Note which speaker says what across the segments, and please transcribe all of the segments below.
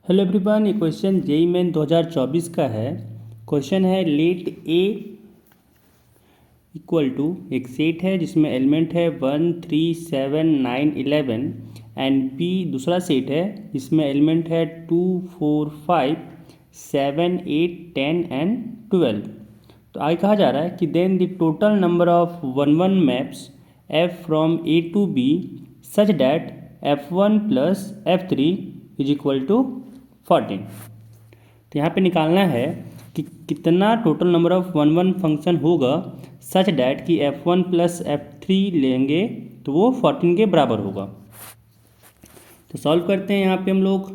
Speaker 1: Hello everyone, ये question JEE main 2024 का है। क्वेश्चन है लेट ए इक्वल टू एक सेट है जिसमें एलिमेंट है 1 3 7 9 11 एंड बी दूसरा सेट है जिसमें एलिमेंट है 2 4 5 7 8 10 एंड 12। तो आगे कहा जा रहा है कि then the total number of one maps F from A to B such that F1 plus F3 is equal to 14। तो यहाँ पे निकालना है कि कितना total number of one function होगा सच डैट कि F1 प्लस F3 लेंगे तो वो 14 के बराबर होगा। तो सॉल्व करते हैं यहाँ पे हम लोग।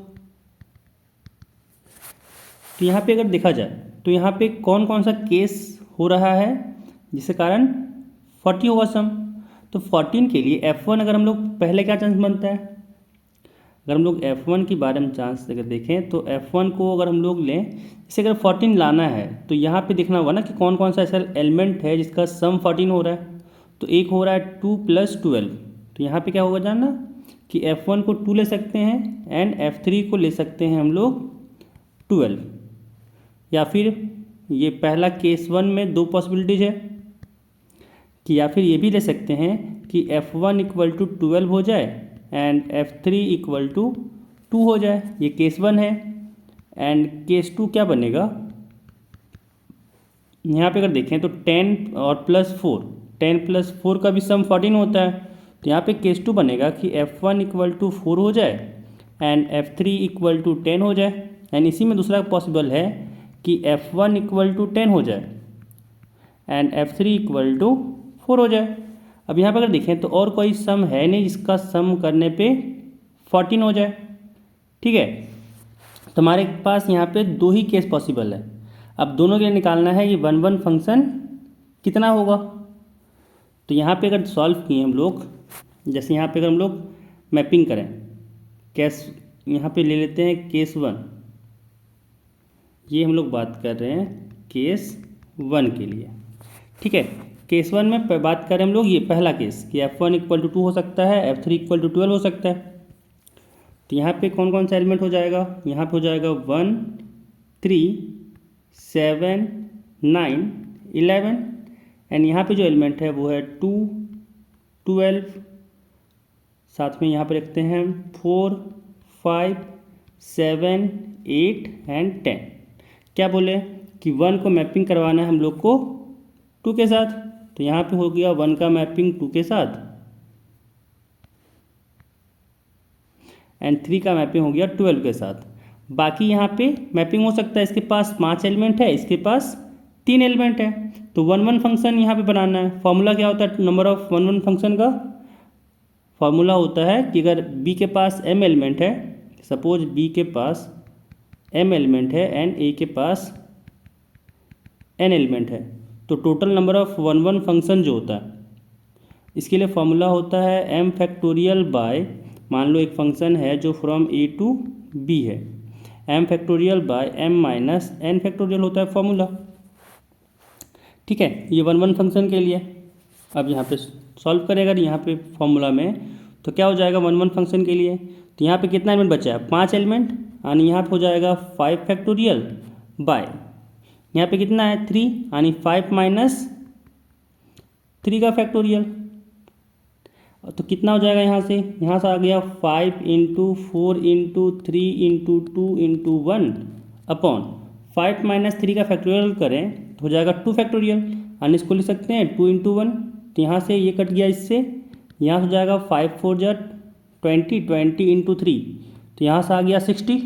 Speaker 1: तो यहाँ पे अगर देखा जाए तो यहाँ पे कौन कौन सा केस हो रहा है जिसके कारण 40 होगा सम। तो 14 के लिए F1 अगर हम लोग पहले क्या चांस बनता है, अगर हम लोग F1 के बारे में चांस अगर देखें तो F1 को अगर हम लोग लें, जैसे अगर 14 लाना है तो यहाँ पे देखना होगा ना कि कौन कौन सा ऐसा एलिमेंट है जिसका सम 14 हो रहा है। तो एक हो रहा है 2 + 12। तो यहाँ पे क्या होगा जानना कि F1 को 2 ले सकते हैं एंड F3 को ले सकते हैं हम लोग 12। या फिर ये पहला केस 1 में दो पॉसिबिलिटीज है कि या फिर ये भी ले सकते हैं कि F1 = 12 हो जाए एंड F3 = 2 हो जाए। ये केस 1 है। एंड केस 2 क्या बनेगा, यहाँ पे अगर देखें तो 10 और +4, 10 + 4 का भी सम 14 होता है। तो यहाँ पे केस 2 बनेगा कि F1 = 4 हो जाए एंड F3 = 10 हो जाए। एंड इसी में दूसरा पॉसिबल है कि F1 = 10 हो जाए एंड F3 = 4 हो जाए। अब यहाँ पर अगर देखें तो और कोई सम है नहीं जिसका सम करने पे 14 हो जाए। ठीक है, तो हमारे पास यहाँ पे दो ही केस पॉसिबल है। अब दोनों के लिए निकालना है कि वन फंक्शन कितना होगा। तो यहाँ पे अगर सॉल्व किए हम लोग, जैसे यहाँ पे अगर हम लोग मैपिंग करें केस, यहाँ पे ले लेते हैं केस 1। ये हम लोग बात कर रहे हैं केस 1 के लिए। ठीक है, केस 1 में बात करें हम लोग ये पहला केस कि F1 = 2 हो सकता है, F3 = 12 हो सकता है। तो यहाँ पे कौन कौन सा एलिमेंट हो जाएगा, यहाँ पे हो जाएगा 1 3 7 9 11 एंड यहाँ पे जो एलिमेंट है वो है 2 12, साथ में यहाँ पे रखते हैं 4 5 7 8 एंड 10। क्या बोले कि 1 को मैपिंग करवाना है हम लोग को 2 के साथ। तो यहाँ पे हो गया 1 का मैपिंग 2 के साथ एंड 3 का मैपिंग हो गया 12 के साथ। बाकी यहाँ पे मैपिंग हो सकता है, इसके पास 5 एलिमेंट है, इसके पास 3 एलिमेंट है। तो वन फंक्शन यहाँ पे बनाना है। फॉर्मूला क्या होता है नंबर ऑफ वन फंक्शन का, फॉर्मूला होता है कि अगर b के पास m एलिमेंट है, सपोज b के पास m एलिमेंट है एंड a के पास n एलिमेंट है, तो total number of one function जो होता है इसके लिए फॉर्मूला होता है m⁴ बाय, मान लो एक फंक्शन है जो फ्रॉम a टू b है, m⁴ बाय m - n⁴ होता है फॉर्मूला। ठीक है, ये वन फंक्शन के लिए। अब यहाँ पे सॉल्व करें अगर यहाँ पे फॉर्मूला में तो क्या हो जाएगा वन फंक्शन के लिए। तो यहाँ पे कितना एलिमेंट बचा है, 5 एलिमेंट, यानी यहाँ पे हो जाएगा 5 बाय यहाँ पे कितना है 3, यानी 5 - 3 का फैक्टोरियल। तो कितना हो जाएगा यहाँ से आ गया 5 × 4 × 3 × 2 × 1 अपॉन 5 - 3 का फैक्टोरियल करें तो हो जाएगा 2 फैक्टोरियल, यानी इसको लिख सकते हैं 2 × 1। तो यहाँ से ये कट गया, इससे यहाँ से हो जाएगा 5 4 जा 20, 20 × 3, तो यहाँ से आ गया 60,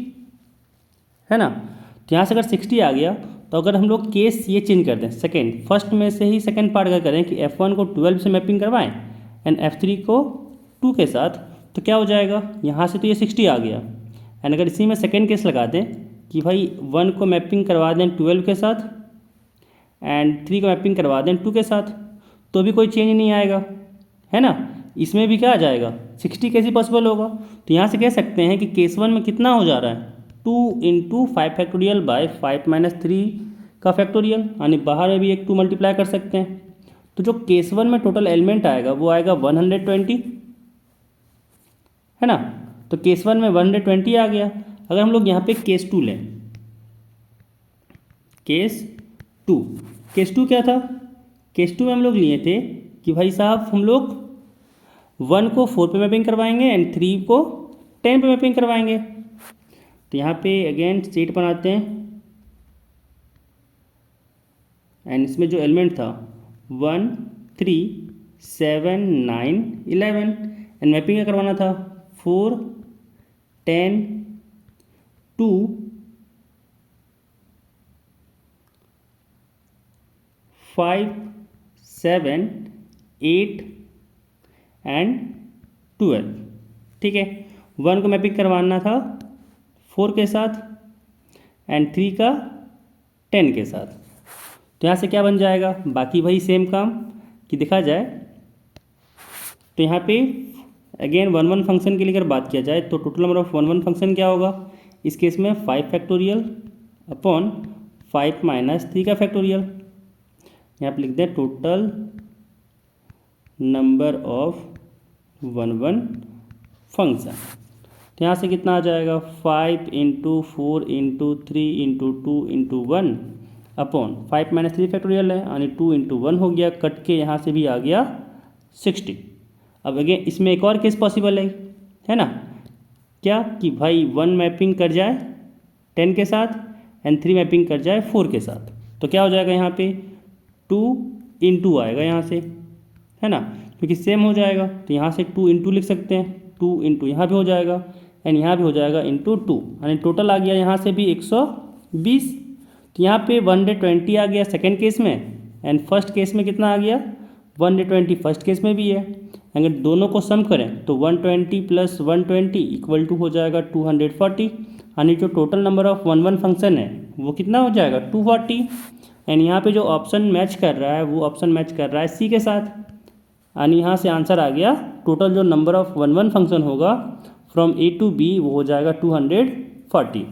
Speaker 1: है ना। तो यहाँ से अगर 60 आ गया तो अगर हम लोग केस ये चेंज कर दें सेकेंड, फर्स्ट में से ही सेकेंड पार्ट का करें कि F1 को 12 से मैपिंग करवाएं एंड F3 को 2 के साथ, तो क्या हो जाएगा यहाँ से तो ये 60 आ गया। एंड अगर इसी में सेकेंड केस लगा दें कि भाई 1 को मैपिंग करवा दें 12 के साथ एंड 3 को मैपिंग करवा दें 2 के साथ, तो भी कोई चेंज नहीं आएगा, है ना। इसमें भी क्या आ जाएगा 60 कैसे पॉसिबल होगा। तो यहाँ से कह सकते हैं कि केस 1 में कितना हो जा रहा है 2 × 5 बाय 5 - 3 का फैक्टोरियल, यानी बाहर में भी एक 2 मल्टीप्लाई कर सकते हैं। तो जो केस 1 में टोटल एलिमेंट आएगा वो आएगा 120, है ना। तो केस 1 में 120 आ गया। अगर हम लोग यहाँ पे केस 2 लें, केस 2 क्या था? केस 2 में हम लोग लिए थे कि भाई साहब हम लोग 1 को 4 पे मैपिंग करवाएंगे एंड 3 को 10 पे मैपिंग करवाएंगे। तो यहाँ पे अगेन स्टेट बनाते हैं एंड इसमें जो एलिमेंट था 1 3 7 9 11 एंड मैपिंग क्या करवाना था 4 10 2 5 7 8 एंड 12। ठीक है, 1 को मैपिंग करवाना था 4 के साथ एंड 3 का 10 के साथ। तो यहाँ से क्या बन जाएगा? बाकी वही सेम काम कि देखा जाए तो यहाँ पे अगेन 1 1 फंक्शन के लिए अगर बात किया जाए तो टोटल नंबर ऑफ 1 1 फंक्शन क्या होगा? इस केस में 5 फैक्टोरियल अपॉन 5 माइनस 3 का फैक्टोरियल। यहाँ पे लिखते हैं टोटल नंबर ऑफ 1 1 फंक्शन। तो यहाँ से कितना आ जाएगा 5 into 4 into 3 into 2 into 1 upon 5 minus 3 factorial है यानी 2 इंटू 1 हो गया, कट के यहाँ से भी आ गया 60। अब अगेन इसमें एक और केस पॉसिबल है ना, क्या कि भाई 1 मैपिंग कर जाए 10 के साथ एंड 3 मैपिंग कर जाए 4 के साथ। तो क्या हो जाएगा यहाँ पे 2 इंटू आएगा यहाँ से, है ना, क्योंकि सेम हो जाएगा तो यहाँ से 2 इंटू लिख सकते हैं, 2 इंटू यहाँ भी हो जाएगा एंड यहाँ भी हो जाएगा इंटू 2 यानी टोटल आ गया यहाँ से भी 120। तो यहाँ पे 120 आ गया सेकेंड केस में एंड फर्स्ट केस में कितना आ गया 120 फर्स्ट केस में भी है। अगर दोनों को सम करें तो 120 प्लस 120 इक्वल टू हो जाएगा 240 यानी जो टोटल नंबर ऑफ 1 1 फंक्शन है वो कितना हो जाएगा 240। एंड यहाँ पे जो ऑप्शन मैच कर रहा है वो ऑप्शन मैच कर रहा है सी के साथ यानी यहाँ से आंसर आ गया टोटल जो नंबर ऑफ 1 1 फंक्शन होगा फ्रॉम ए टू बी वो हो जाएगा 240।